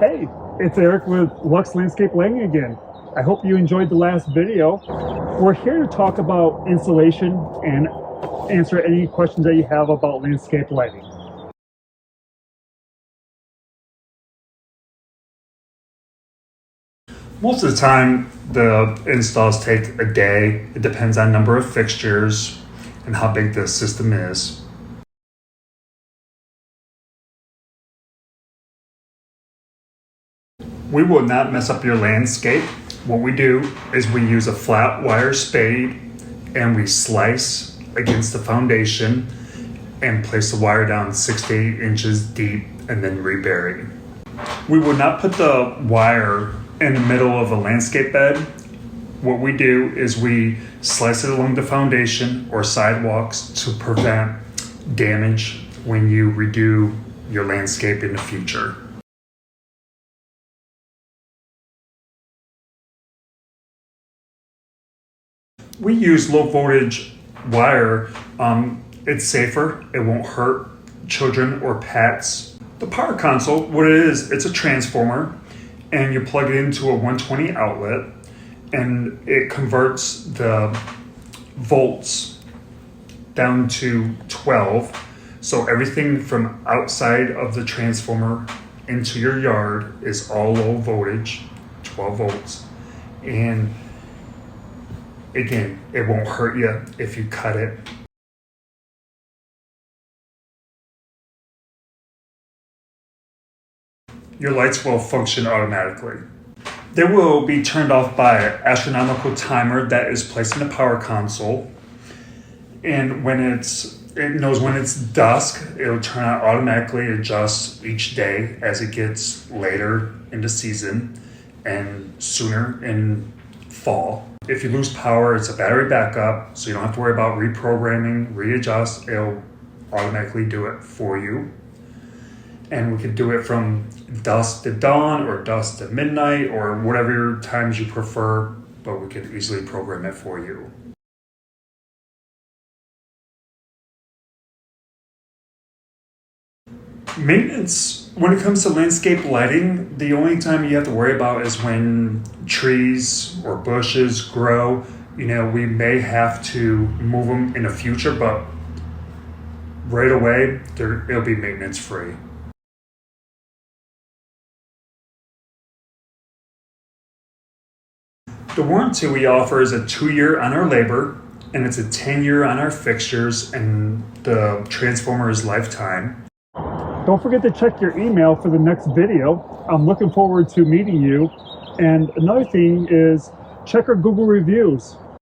Hey, it's Eric with Lux Landscape Lighting again. I hope you enjoyed the last video. We're here to talk about installation and answer any questions that you have about landscape lighting. Most of the time, the installs take a day. It depends on number of fixtures and how big the system is. We will not mess up your landscape. What we do is we use a flat wire spade and we slice against the foundation and place the wire down 6 to 8 inches deep and then rebury. We will not put the wire in the middle of a landscape bed. What we do is we slice it along the foundation or sidewalks to prevent damage when you redo your landscape in the future. We use low voltage wire. It's safer, it won't hurt children or pets. The power console, what it is, it's a transformer and you plug it into a 120 outlet and it converts the volts down to 12. So everything from outside of the transformer into your yard is all low voltage, 12 volts. And again, it won't hurt you if you cut it. Your lights will function automatically. They will be turned off by an astronomical timer that is placed in the power console. And when it knows when it's dusk, it'll turn on automatically, adjust each day as it gets later in the season and sooner in fall. If you lose power, it's a battery backup, so you don't have to worry about reprogramming, readjust. It'll automatically do it for you. And we could do it from dusk to dawn or dusk to midnight or whatever times you prefer, but we could easily program it for you. Maintenance, when it comes to landscape lighting, the only time you have to worry about is when trees or bushes grow. You know, we may have to move them in the future, but right away, it'll be maintenance free. The warranty we offer is a 2-year on our labor, and it's a 10-year on our fixtures, and the transformer is lifetime. Don't forget to check your email for the next video. I'm looking forward to meeting you. And another thing is check our Google reviews.